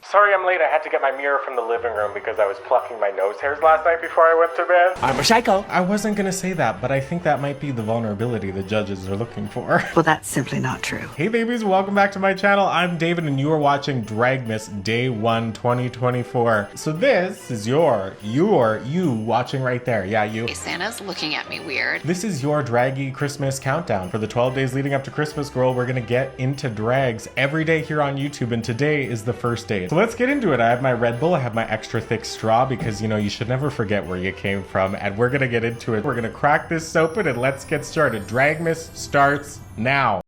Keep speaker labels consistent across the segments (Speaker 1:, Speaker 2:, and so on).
Speaker 1: Sorry I'm late, I had to get my mirror from the living room because I was plucking my nose hairs last night before I went to bed.
Speaker 2: I'm a psycho.
Speaker 1: I wasn't gonna say that, but I think that might be the vulnerability the judges are looking for.
Speaker 3: Well, that's simply not true.
Speaker 1: Hey babies, welcome back to my channel. I'm David and you are watching Dragmas Day 1 2024. So this is you watching right there. Yeah, you.
Speaker 4: Santa's looking at me weird.
Speaker 1: This is your Draggy Christmas countdown. For the 12 days leading up to Christmas, girl, we're gonna get into drags every day here on YouTube, and today is the first day. So let's get into it. I have my Red Bull, I have my extra thick straw because, you know, you should never forget where you came from, and we're gonna get into it. We're gonna crack this open and let's get started. Dragmas starts now.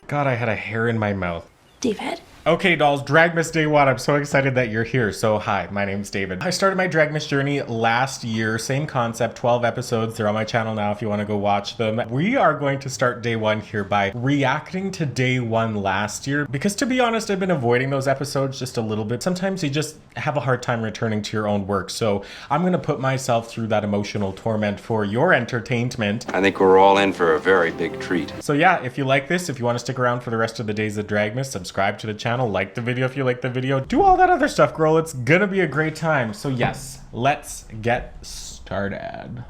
Speaker 1: God, I had a hair in my mouth.
Speaker 5: David?
Speaker 1: Okay, dolls, Dragmas Day 1. I'm so excited that you're here. So, hi, my name's David. I started my Dragmas journey last year. Same concept, 12 episodes. They're on my channel now if you want to go watch them. We are going to start day 1 here by reacting to day 1 last year. Because to be honest, I've been avoiding those episodes just a little bit. Sometimes you just have a hard time returning to your own work. So, I'm going to put myself through that emotional torment for your entertainment.
Speaker 6: I think we're all in for a very big treat.
Speaker 1: So yeah, if you like this, if you want to stick around for the rest of the days of Dragmas, subscribe to the channel. Like the video if you like the video, do all that other stuff, girl. It's gonna be a great time. So yes, let's get started.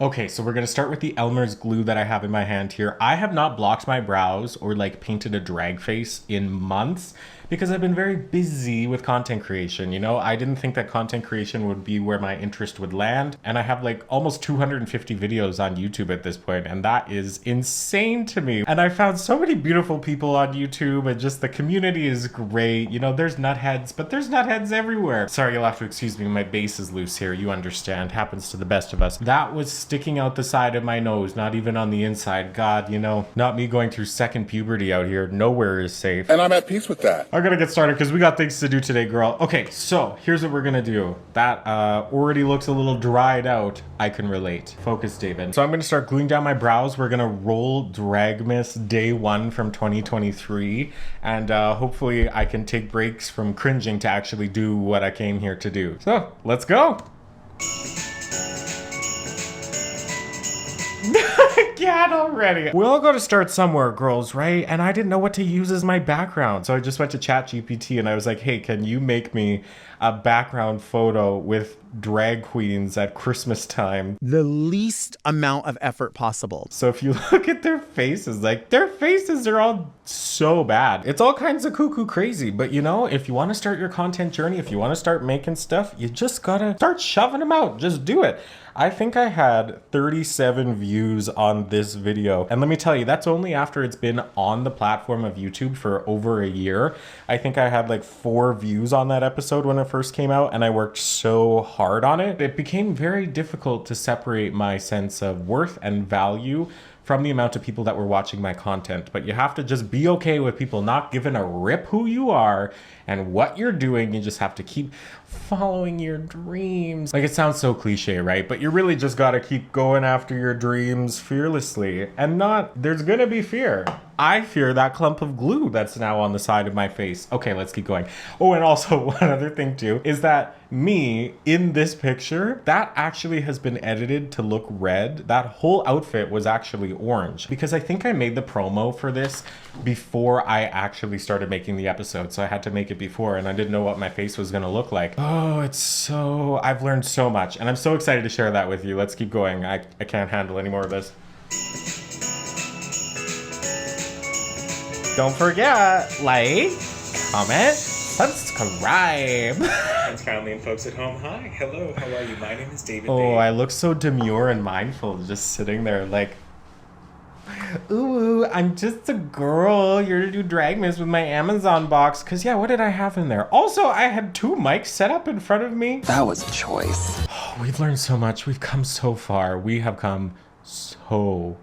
Speaker 1: Okay, so we're gonna start with the Elmer's glue that I have in my hand here. I have not blocked my brows or like painted a drag face in months because I've been very busy with content creation. You know, I didn't think that content creation would be where my interest would land. And I have like almost 250 videos on YouTube at this point, and that is insane to me. And I found so many beautiful people on YouTube, and just the community is great. You know, there's nutheads, but there's nutheads everywhere. Sorry, you'll have to excuse me, my base is loose here. You understand, happens to the best of us. That was sticking out the side of my nose, not even on the inside. God, you know, not me going through second puberty out here. Nowhere is safe.
Speaker 7: And I'm at peace with that.
Speaker 1: I'm gonna get started because we got things to do today, girl. Okay, so here's what we're gonna do. That already looks a little dried out. I can relate. Focus, David. So I'm gonna start gluing down my brows. We're gonna roll Dragmas Day 1 from 2023. And hopefully I can take breaks from cringing to actually do what I came here to do. So let's go. Can't already. We all got to start somewhere, girls, right? And I didn't know what to use as my background. So I just went to ChatGPT and I was like, hey, can you make me a background photo with drag queens at Christmas time?
Speaker 2: The least amount of effort possible.
Speaker 1: So if you look at their faces, like their faces are all so bad. It's all kinds of cuckoo crazy. But you know, if you want to start your content journey, if you want to start making stuff, you just gotta start shoving them out. Just do it. I think I had 37 views on this video. And let me tell you, that's only after it's been on the platform of YouTube for over a year. I think I had like 4 views on that episode when it first came out, and I worked so hard on it. It became very difficult to separate my sense of worth and value from the amount of people that were watching my content. But you have to just be okay with people not giving a rip who you are and what you're doing. You just have to keep following your dreams. Like, it sounds so cliche, right? But you really just gotta keep going after your dreams fearlessly, and not, there's gonna be fear. I fear that clump of glue that's now on the side of my face. Okay, let's keep going. Oh, and also one other thing too, is that me in this picture, that actually has been edited to look red. That whole outfit was actually orange because I think I made the promo for this before I actually started making the episode. So I had to make it before, and I didn't know what my face was gonna look like. Oh, I've learned so much, and I'm so excited to share that with you. Let's keep going. I can't handle any more of this. Don't forget, like, comment, subscribe. And family and folks at home, hi, hello, how are you? My name is David. Oh, I look so demure and mindful just sitting there like, ooh, I'm just a girl here to do Dragmas with my Amazon box. Cause yeah, what did I have in there? Also, I had 2 mics set up in front of me.
Speaker 3: That was a choice.
Speaker 1: Oh, we've learned so much. We've come so far. We have come so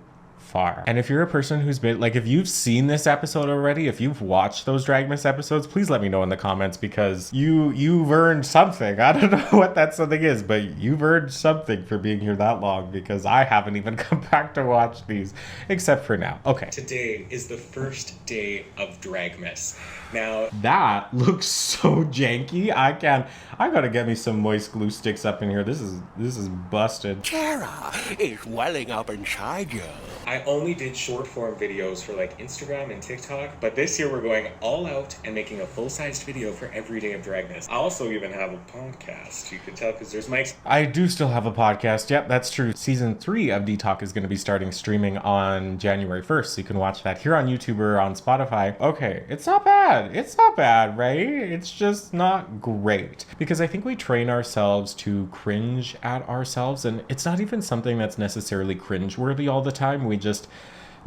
Speaker 1: far. And if you're a person who's been like, if you've seen this episode already, if you've watched those Dragmas episodes, please let me know in the comments, because you've earned something. I don't know what that something is, but you've earned something for being here that long, because I haven't even come back to watch these except for now. Okay.
Speaker 3: Today is the first day of Dragmas. Now,
Speaker 1: that looks so janky. I gotta get me some moist glue sticks up in here. This is busted.
Speaker 5: Terror is welling up inside you.
Speaker 3: I only did short form videos for like Instagram and TikTok, but this year we're going all out and making a full-sized video for every day of Dragmas. I also even have a podcast. You can tell because there's mics.
Speaker 1: I do still have a podcast. Yep, that's true. Season 3 of D-Talk is going to be starting streaming on January 1st, so you can watch that here on YouTube or on Spotify. Okay, it's not bad. It's not bad, right? It's just not great. Because I think we train ourselves to cringe at ourselves, and it's not even something that's necessarily cringe-worthy all the time. We just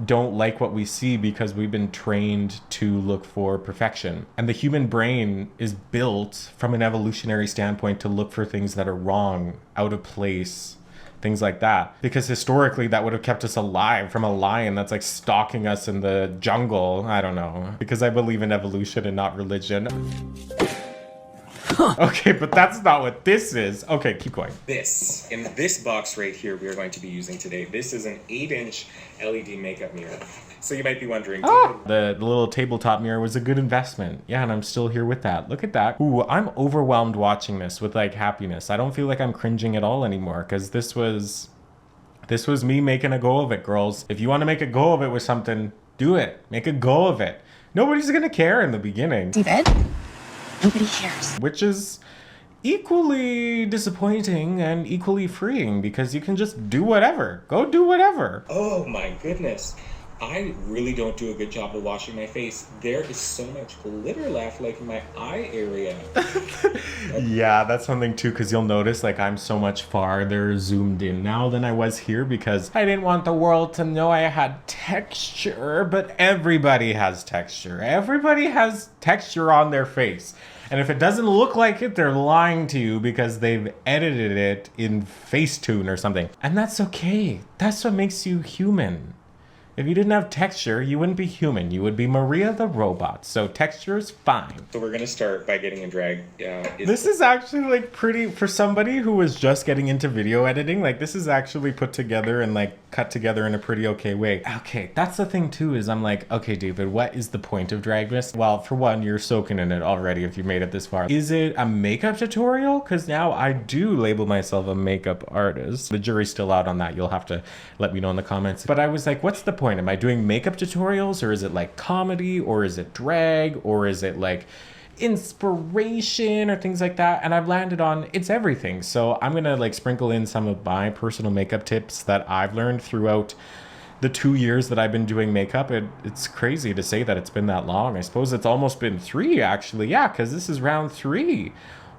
Speaker 1: don't like what we see because we've been trained to look for perfection. And the human brain is built from an evolutionary standpoint to look for things that are wrong, out of place, things like that. Because historically that would have kept us alive from a lion that's like stalking us in the jungle. I don't know. Because I believe in evolution and not religion. Okay, but that's not what this is. Okay, keep going.
Speaker 3: In this box right here, we are going to be using today. This is an 8-inch LED makeup mirror. So you might be wondering,
Speaker 1: the little tabletop mirror was a good investment. Yeah, and I'm still here with that. Look at that. Ooh, I'm overwhelmed watching this with like happiness. I don't feel like I'm cringing at all anymore, because this was me making a go of it, girls. If you want to make a go of it with something, do it. Make a go of it. Nobody's gonna care in the beginning.
Speaker 4: David? Nobody cares.
Speaker 1: Which is equally disappointing and equally freeing, because you can just do whatever. Go do whatever.
Speaker 3: oh my goodness. I really don't do a good job of washing my face. There is so much glitter left, like in my eye area.
Speaker 1: Yeah, that's something too, because you'll notice like I'm so much farther zoomed in now than I was here, because I didn't want the world to know I had texture, but everybody has texture. Everybody has texture on their face. And if it doesn't look like it, they're lying to you because they've edited it in Facetune or something. And that's okay. That's what makes you human. If you didn't have texture, you wouldn't be human. You would be Maria the robot. So texture is fine.
Speaker 3: So we're gonna start by getting a drag.
Speaker 1: This is actually like pretty, for somebody who was just getting into video editing, like this is actually put together and like cut together in a pretty okay way. Okay, that's the thing too, is I'm like, okay, David, what is the point of Dragmas? Well, for one, you're soaking in it already if you made it this far. Is it a makeup tutorial? Because now I do label myself a makeup artist. The jury's still out on that. You'll have to let me know in the comments. But I was like, what's the point? Am I doing makeup tutorials, or is it like comedy, or is it drag, or is it like inspiration or things like that? And I've landed on it's everything. So I'm gonna like sprinkle in some of my personal makeup tips that I've learned throughout the 2 years that I've been doing makeup. It's crazy to say that it's been that long. I suppose it's almost been 3 actually. Yeah, because this is round 3.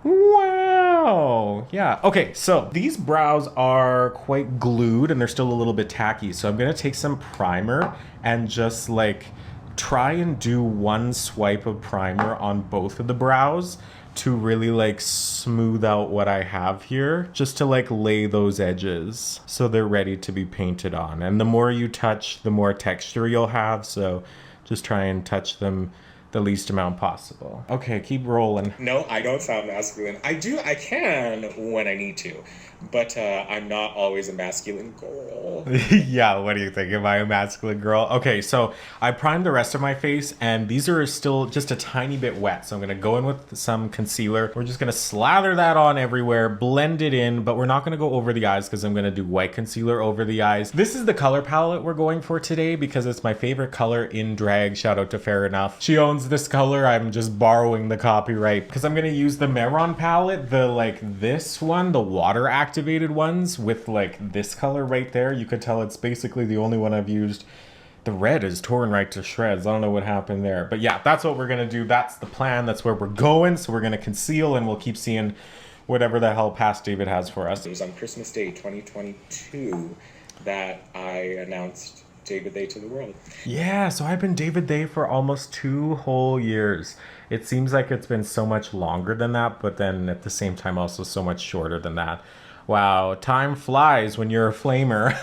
Speaker 1: Wow. Yeah. Okay, so these brows are quite glued and they're still a little bit tacky. So I'm gonna take some primer and just like try and do one swipe of primer on both of the brows to really like smooth out what I have here, just to like lay those edges so they're ready to be painted on. And the more you touch, the more texture you'll have. So just try and touch them the least amount possible. Okay, keep rolling.
Speaker 3: No, I don't sound masculine. I can when I need to, but I'm not always a masculine girl.
Speaker 1: Yeah, what do you think? Am I a masculine girl? Okay, so I primed the rest of my face and these are still just a tiny bit wet. So I'm gonna go in with some concealer. We're just gonna slather that on everywhere, blend it in, but we're not gonna go over the eyes because I'm gonna do white concealer over the eyes. This is the color palette we're going for today because it's my favorite color in drag. Shout out to Fair Enough. She owns this color. I'm just borrowing the copyright because I'm gonna use the Meron palette, the like this one, the water activated ones with like this color right there. You could tell it's basically the only one I've used. The red is torn right to shreds. I don't know what happened there, but yeah, that's what we're gonna do. That's the plan. That's where we're going. So we're gonna conceal and we'll keep seeing whatever the hell past David has for us.
Speaker 3: It was on Christmas Day 2022 that I announced David Day to the world.
Speaker 1: Yeah, so I've been David Day for almost 2 whole years. It seems like it's been so much longer than that, but then at the same time also so much shorter than that. Wow, time flies when you're a flamer.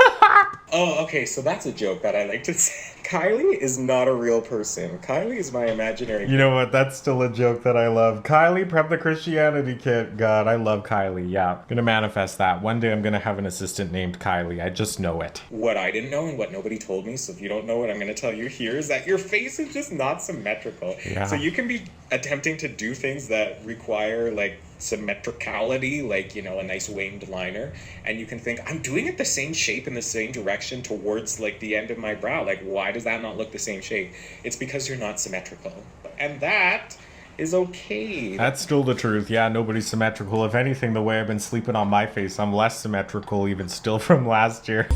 Speaker 3: Oh, okay, so that's a joke that I like to say. Kylie is not a real person. Kylie is my imaginary.
Speaker 1: You know what? That's still a joke that I love. Kylie, prep the Christianity kit. God, I love Kylie. Yeah, gonna manifest that. One day I'm gonna have an assistant named Kylie. I just know it.
Speaker 3: What I didn't know and what nobody told me, so if you don't know what I'm going to tell you here, is that your face is just not symmetrical.
Speaker 1: Yeah.
Speaker 3: So you can be attempting to do things that require like symmetricality, like, you know, a nice winged liner, and you can think, I'm doing it the same shape in the same direction towards like the end of my brow. Like, why does that not look the same shape? It's because you're not symmetrical. And that is okay.
Speaker 1: That's still the truth. Yeah, nobody's symmetrical. If anything, the way I've been sleeping on my face, I'm less symmetrical even still from last year.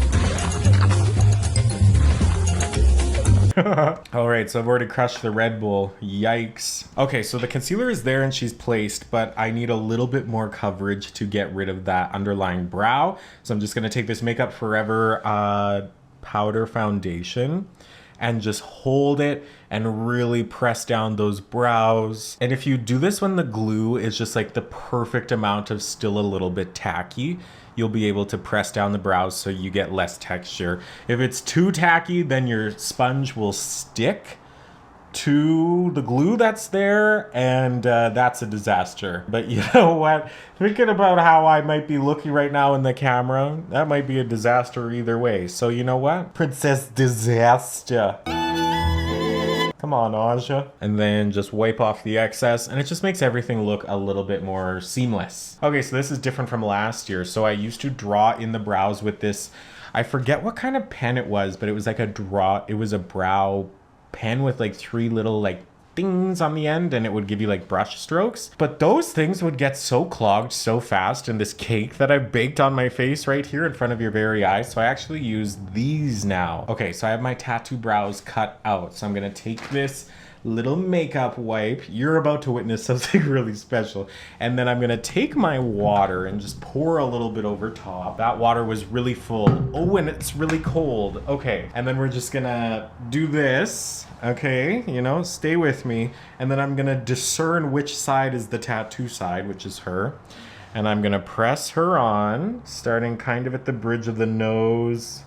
Speaker 1: All right, so I've already crushed the Red Bull. Yikes. Okay, so the concealer is there and she's placed, but I need a little bit more coverage to get rid of that underlying brow. So I'm just gonna take this Makeup Forever powder foundation and just hold it and really press down those brows. And if you do this when the glue is just like the perfect amount of still a little bit tacky, you'll be able to press down the brows so you get less texture. If it's too tacky, then your sponge will stick to the glue that's there, and that's a disaster. But you know what? Thinking about how I might be looking right now in the camera, that might be a disaster either way. So you know what? Princess Disaster. Come on, Aja. And then just wipe off the excess, and it just makes everything look a little bit more seamless. Okay, so this is different from last year. So I used to draw in the brows with this, I forget what kind of pen it was, but it was like it was a brow pen with like 3 little like things on the end, and it would give you like brush strokes. But those things would get so clogged so fast in this cake that I baked on my face right here in front of your very eyes. So I actually use these now. Okay, so I have my tattoo brows cut out. So I'm gonna take this little makeup wipe. You're about to witness something really special. And then I'm gonna take my water and just pour a little bit over top. That water was really full. Oh, and it's really cold. Okay, and then we're just gonna do this. Okay, you know, stay with me. And then I'm gonna discern which side is the tattoo side, which is her. And I'm gonna press her on, starting kind of at the bridge of the nose,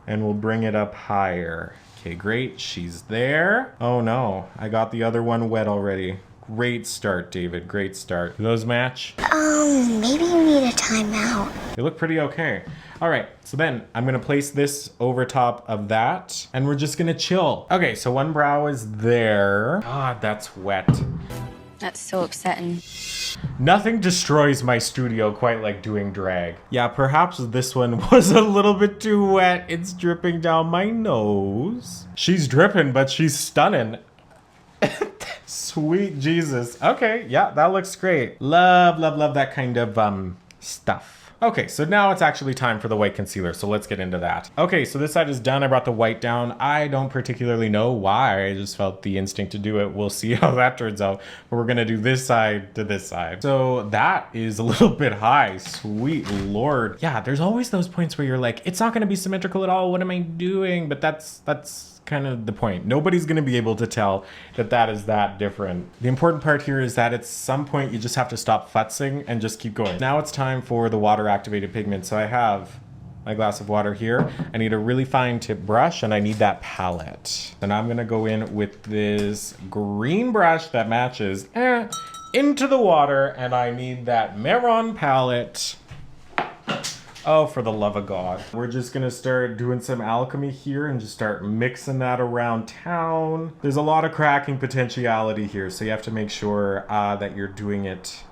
Speaker 1: and we'll bring it up higher. Okay, great, she's there. Oh no, I got the other one wet already. Great start, David, great start. Do those match?
Speaker 4: Maybe you need a timeout.
Speaker 1: They look pretty okay. All right, so then I'm gonna place this over top of that, and we're just gonna chill. Okay, so one brow is there. God, that's wet.
Speaker 4: That's so upsetting.
Speaker 1: Nothing destroys my studio quite like doing drag. Yeah, perhaps this one was a little bit too wet. It's dripping down my nose. She's dripping, but she's stunning. Sweet Jesus. Okay, yeah, that looks great. Love, love, love that kind of stuff. Okay, so now it's actually time for the white concealer, so let's get into that. Okay, so this side is done. I brought the white down. I don't particularly know why. I just felt the instinct to do it. We'll see how that turns out. But we're gonna do this side to this side. So that is a little bit high. Sweet Lord. Yeah, there's always those points where you're like, it's not gonna be symmetrical at all. What am I doing? But that's kind of the point. Nobody's gonna be able to tell that that is that different. The important part here is that at some point you just have to stop futzing and just keep going. Now it's time for the water activated pigment. So I have my glass of water here. I need a really fine tip brush, and I need that palette. And I'm gonna go in with this green brush that matches into the water, and I need that Meron palette. Oh, for the love of God. We're just gonna start doing some alchemy here and just start mixing that around town. There's a lot of cracking potentiality here, so you have to make sure that you're doing it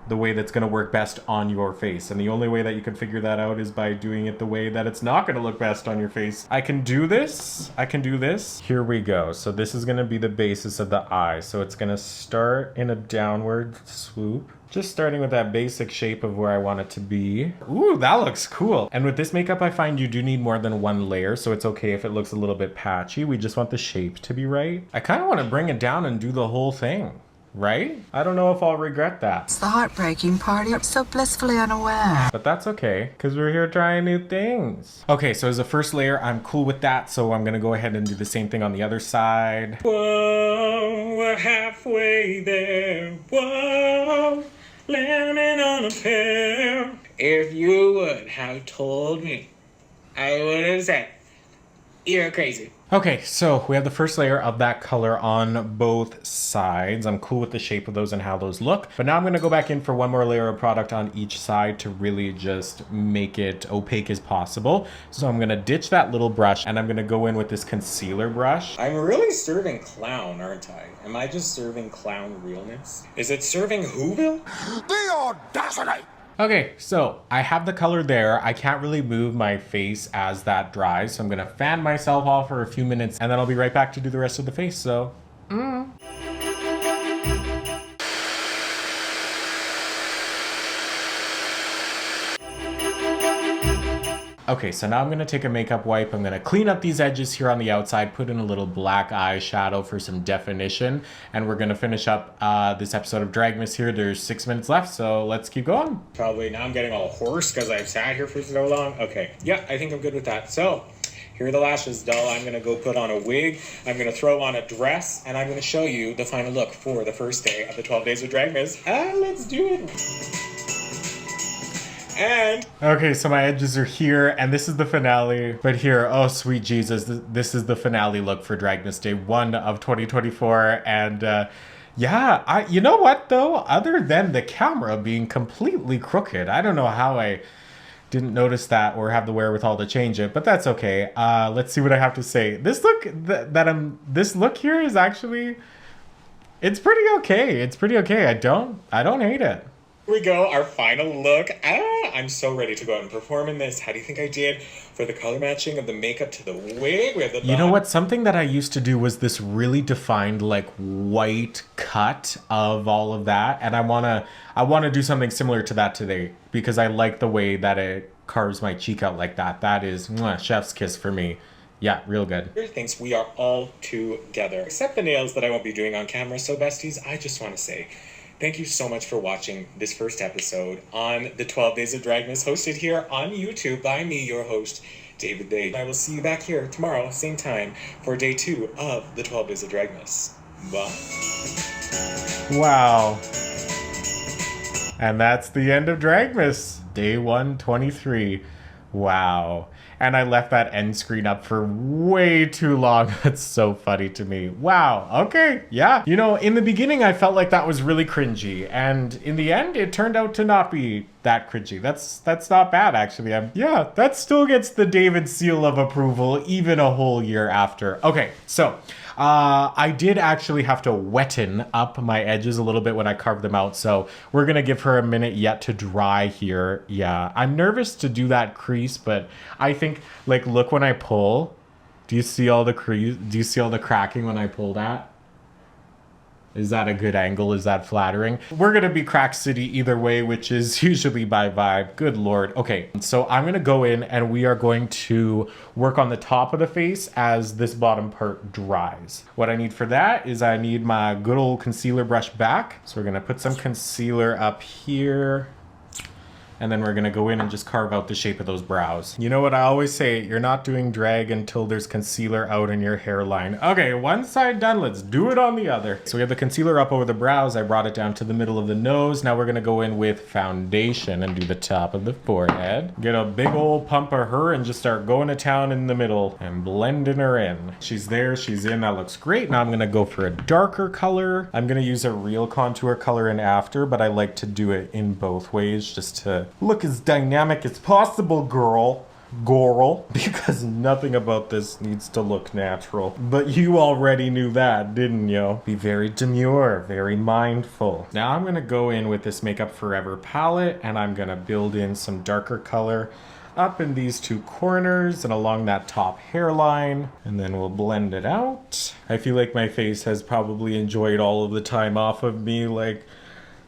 Speaker 1: the way that's gonna work best on your face. And the only way that you can figure that out is by doing it the way that it's not gonna look best on your face. I can do this. I can do this. Here we go. So this is gonna be the basis of the eye. So it's gonna start in a downward swoop. Just starting with that basic shape of where I want it to be. Ooh, that looks cool. And with this makeup, I find you do need more than one layer, so it's okay if it looks a little bit patchy. We just want the shape to be right. I kind of want to bring it down and do the whole thing, right? I don't know if I'll regret that.
Speaker 7: It's the heartbreaking part. You're so blissfully unaware.
Speaker 1: But that's okay, because we're here trying new things. Okay, so as a first layer, I'm cool with that, so I'm gonna go ahead and do the same thing on the other side.
Speaker 3: Whoa, we're halfway there. Whoa. Landing on a pear. If you would have told me I wouldn't say. You're crazy.
Speaker 1: Okay, so we have the first layer of that color on both sides. I'm cool with the shape of those and how those look. But now I'm going to go back in for one more layer of product on each side to really just make it opaque as possible. So I'm going to ditch that little brush and I'm going to go in with this concealer brush.
Speaker 3: I'm really serving clown, aren't I? Am I just serving clown realness? Is it serving Whoville?
Speaker 5: The audacity!
Speaker 1: Okay, so I have the color there. I can't really move my face as that dries, so I'm gonna fan myself off for a few minutes and then I'll be right back to do the rest of the face, so. Okay, so now I'm gonna take a makeup wipe. I'm gonna clean up these edges here on the outside, put in a little black eyeshadow for some definition, and we're gonna finish up this episode of Dragmas here. There's 6 minutes left, so let's keep going.
Speaker 3: Probably now I'm getting all hoarse because I've sat here for so long. Okay, yeah, I think I'm good with that. So, here are the lashes, doll. I'm gonna go put on a wig, I'm gonna throw on a dress, and I'm gonna show you the final look for the first day of the 12 days of Dragmas. Let's do it. And
Speaker 1: okay, so my edges are here, and this is the finale. But here, oh sweet Jesus, this is the finale look for Dragmas Day 1 of 2024. And yeah, you know what though? Other than the camera being completely crooked, I don't know how I didn't notice that or have the wherewithal to change it, but that's okay. Let's see what I have to say. This look this look here is actually, it's pretty okay. It's pretty okay. I don't hate it.
Speaker 3: here we go, our final look. I'm so ready to go out and perform in this. How do you think I did for the color matching of the makeup to the wig? We have the
Speaker 1: You know what? Something that I used to do was this really defined like white cut of all of that. And I wanna do something similar to that today because I like the way that it carves my cheek out like that. That is mwah, chef's kiss for me. Yeah, real good.
Speaker 3: Here thinks we are all together. Except the nails that I won't be doing on camera. So besties, I just want to say thank you so much for watching this first episode on the 12 Days of Dragmas, hosted here on YouTube by me, your host, David Day. I will see you back here tomorrow, same time, for day 2 of the 12 Days of Dragmas. Bye.
Speaker 1: Wow. And that's the end of Dragmas, day 123. Wow. And I left that end screen up for way too long. That's so funny to me. Wow. Okay. Yeah. You know, in the beginning, I felt like that was really cringy. And in the end, it turned out to not be that cringy. That's not bad, actually. Yeah, that still gets the David seal of approval, even a whole year after. Okay. So I did actually have to wetten up my edges a little bit when I carved them out. So we're going to give her a minute yet to dry here. Yeah, I'm nervous to do that crease, but I think, like, look when I pull. Do you see all the crease? Do you see all the cracking when I pull that? Is that a good angle? Is that flattering? We're going to be Crack City either way, which is usually by vibe. Good Lord. Okay, so I'm going to go in and we are going to work on the top of the face as this bottom part dries. What I need for that is I need my good old concealer brush back. So we're going to put some concealer up here. And then we're gonna go in and just carve out the shape of those brows. You know what I always say, you're not doing drag until there's concealer out in your hairline. Okay, one side done, let's do it on the other. So we have the concealer up over the brows. I brought it down to the middle of the nose. Now we're gonna go in with foundation and do the top of the forehead. Get a big old pump of her and just start going to town in the middle and blending her in. She's there, she's in, that looks great. Now I'm gonna go for a darker color. I'm gonna use a real contour color in after, but I like to do it in both ways just to look as dynamic as possible, girl, because nothing about this needs to look natural. But you already knew that, didn't you? Be very demure, very mindful. Now I'm gonna go in with this Makeup Forever palette and I'm gonna build in some darker color up in these two corners and along that top hairline, and then we'll blend it out. I feel like my face has probably enjoyed all of the time off of me, like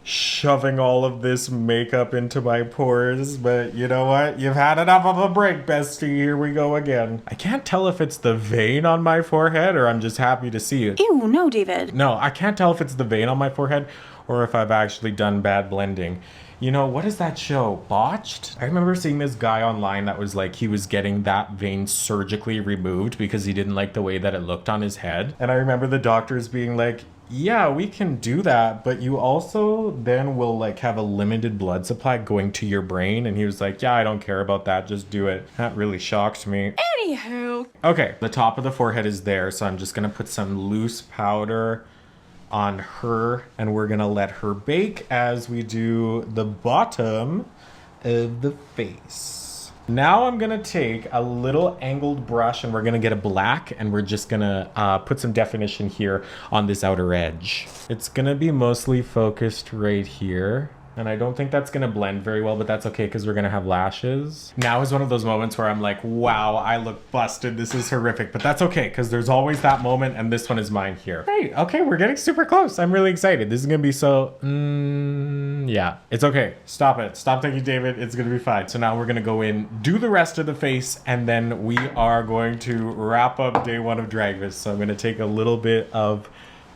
Speaker 1: shoving all of this makeup into my pores, but you know what? You've had enough of a break, bestie. Here we go again. I can't tell if it's the vein on my forehead or I'm just happy to see it.
Speaker 8: Ew, no, David.
Speaker 1: No, I can't tell if it's the vein on my forehead or if I've actually done bad blending. You know, what is that show? Botched? I remember seeing this guy online that was like, he was getting that vein surgically removed because he didn't like the way that it looked on his head. And I remember the doctors being like, yeah, we can do that, but you also then will like have a limited blood supply going to your brain. And he was like, yeah, I don't care about that, just do it. That really shocked me.
Speaker 8: Anywho.
Speaker 1: Okay, the top of the forehead is there, so I'm just gonna put some loose powder on her, and we're gonna let her bake as we do the bottom of the face. Now I'm gonna take a little angled brush and we're gonna get a black, and we're just gonna put some definition here on this outer edge. It's gonna be mostly focused right here. And I don't think that's gonna blend very well, but that's okay because we're gonna have lashes. Now is one of those moments where I'm like, wow, I look busted. This is horrific, but that's okay because there's always that moment, and this one is mine here. Great, okay, we're getting super close. I'm really excited. This is gonna be so, yeah, it's okay. Stop it. Stop thinking, David. It's gonna be fine. So now we're gonna go in, do the rest of the face, and then we are going to wrap up day one of Dragmas. So I'm gonna take a little bit of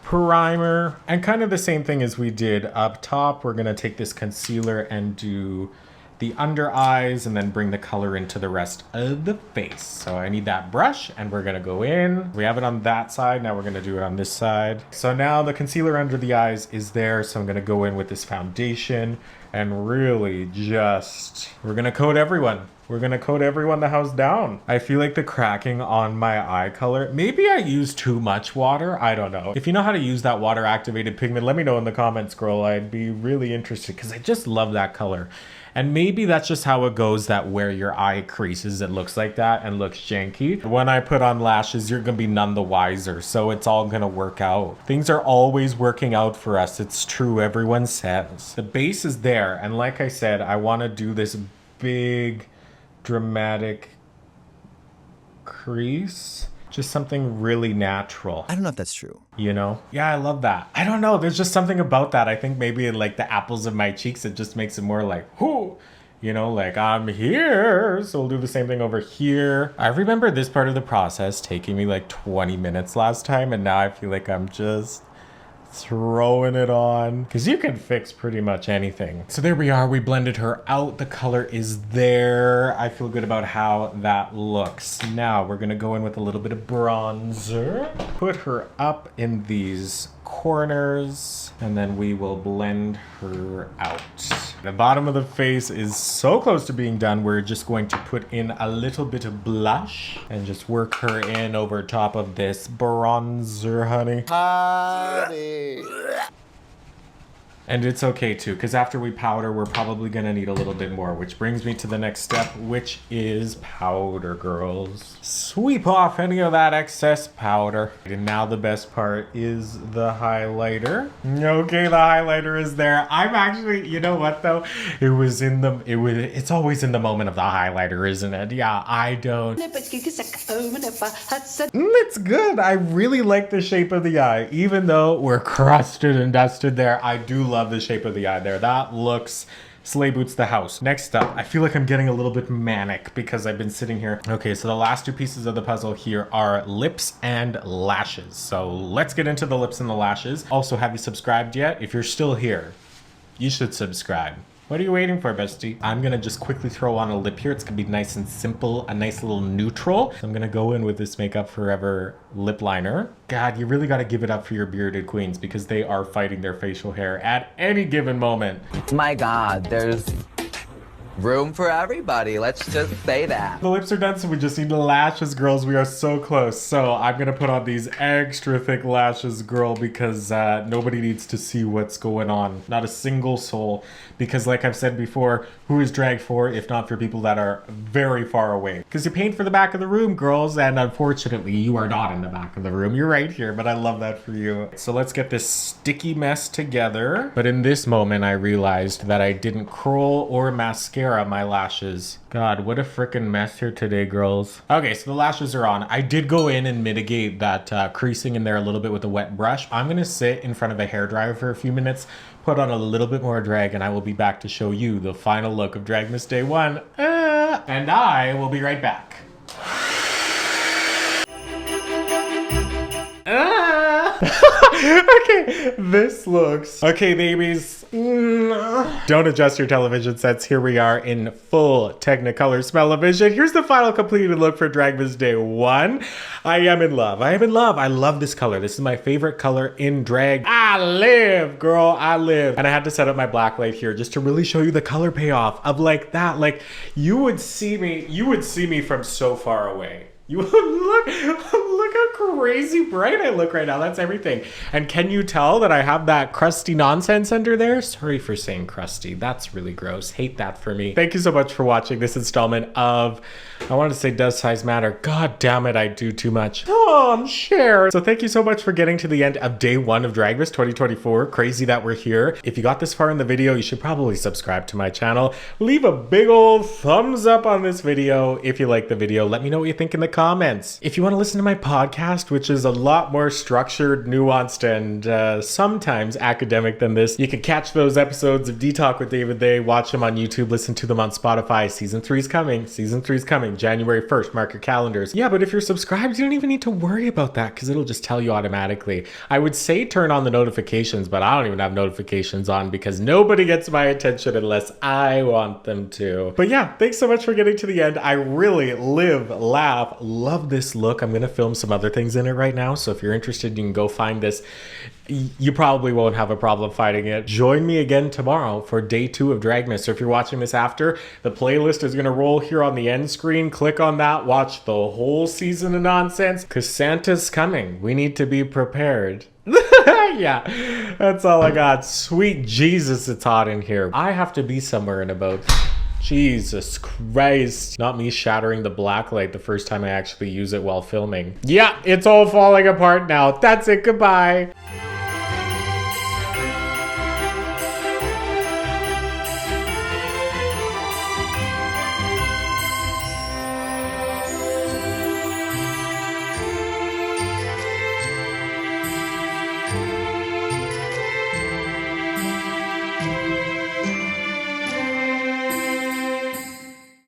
Speaker 1: primer and kind of the same thing as we did up top. We're gonna take this concealer and do the under eyes and then bring the color into the rest of the face. So I need that brush and we're gonna go in. We have it on that side, now we're gonna do it on this side. So now the concealer under the eyes is there, so I'm gonna go in with this foundation and really just, we're gonna coat everyone. We're gonna coat everyone the house down. I feel like the cracking on my eye color, maybe I use too much water, I don't know. If you know how to use that water activated pigment, let me know in the comments, girl. I'd be really interested because I just love that color. And maybe that's just how it goes, that where your eye creases, it looks like that and looks janky. When I put on lashes, you're gonna be none the wiser. So it's all gonna work out. Things are always working out for us. It's true, everyone says. The base is there. And like I said, I wanna do this big, dramatic crease. Just something really natural.
Speaker 2: I don't know if that's true.
Speaker 1: You know? Yeah, I love that. I don't know. There's just something about that. I think maybe in like the apples of my cheeks, it just makes it more like, whoo, you know, like I'm here. So we'll do the same thing over here. I remember this part of the process taking me like 20 minutes last time. And now I feel like I'm just throwing it on because you can fix pretty much anything. So there we are. We blended her out. The color is there. I feel good about how that looks. Now we're gonna go in with a little bit of bronzer, put her up in these corners, and then we will blend her out. The bottom of the face is so close to being done. We're just going to put in a little bit of blush and just work her in over top of this bronzer, honey. And it's okay too, because after we powder, we're probably gonna need a little bit more, which brings me to the next step, which is powder, girls. Sweep off any of that excess powder. And now the best part is the highlighter. Okay, the highlighter is there. I'm actually, you know what though? It's always in the moment of the highlighter, isn't it? Yeah, I don't. It's good. I really like the shape of the eye. Even though we're crusted and dusted there, I do love the shape of the eye there. That looks sleigh boots the house. Next up, I feel like I'm getting a little bit manic because I've been sitting here. Okay, so the last two pieces of the puzzle here are lips and lashes. So let's get into the lips and the lashes. Also, have you subscribed yet? If you're still here, you should subscribe. What are you waiting for, bestie? I'm gonna just quickly throw on a lip here. It's gonna be nice and simple, a nice little neutral. So I'm gonna go in with this Makeup Forever lip liner. God, you really gotta give it up for your bearded queens because they are fighting their facial hair at any given moment.
Speaker 9: My God, there's room for everybody. Let's just say that.
Speaker 1: The lips are done, so we just need the lashes, girls. We are so close. So I'm gonna put on these extra thick lashes, girl, because nobody needs to see what's going on. Not a single soul. Because like I've said before, who is drag for if not for people that are very far away? Because you paint for the back of the room, girls, and unfortunately you are not in the back of the room. You're right here, but I love that for you. So let's get this sticky mess together. But in this moment, I realized that I didn't curl or mascara my lashes. God, what a freaking mess here today, girls. Okay, so the lashes are on. I did go in and mitigate that creasing in there a little bit with a wet brush. I'm gonna sit in front of a hairdryer for a few minutes, put on a little bit more drag, and I will be back to show you the final look of Dragmas Day 1. And I will be right back. Okay, this looks... Okay, babies. Don't adjust your television sets. Here we are in full Technicolor smell-o-vision. Here's the final completed look for Dragmas Day 1. I am in love. I am in love. I love this color. This is my favorite color in drag. I live, girl. I live. And I had to set up my black light here just to really show you the color payoff of like that. Like you would see me from so far away. You look how crazy bright I look right now. That's everything. And can you tell that I have that crusty nonsense under there? Sorry for saying crusty. That's really gross. Hate that for me. Thank you so much for watching this installment of, I wanted to say Does Size Matter? God damn it, I do too much. Oh, share. So thank you so much for getting to the end of day 1 of Dragmas 2024. Crazy that we're here. If you got this far in the video, you should probably subscribe to my channel. Leave a big old thumbs up on this video if you like the video. Let me know what you think in the comments. If you want to listen to my podcast, which is a lot more structured, nuanced, and sometimes academic than this, you can catch those episodes of D-Talk with David They, watch them on YouTube, listen to them on Spotify. Season 3 is coming. Season 3 is coming. January 1st. Mark your calendars. Yeah, but if you're subscribed, you don't even need to worry about that because it'll just tell you automatically. I would say turn on the notifications, but I don't even have notifications on because nobody gets my attention unless I want them to. But yeah, thanks so much for getting to the end. I really live, laugh, love this look. I'm gonna film some other things in it right now, so if you're interested, you can go find this. You probably won't have a problem finding it. Join me again tomorrow for day 2 of Dragmas. So if you're watching this after, the playlist is gonna roll here on the end screen. Click on that, watch the whole season of nonsense, because Santa's coming. We need to be prepared. Yeah, that's all I got. Sweet Jesus, it's hot in here. I have to be somewhere in about... Jesus Christ. Not me shattering the black light the first time I actually use it while filming. Yeah, it's all falling apart now. That's it. Goodbye.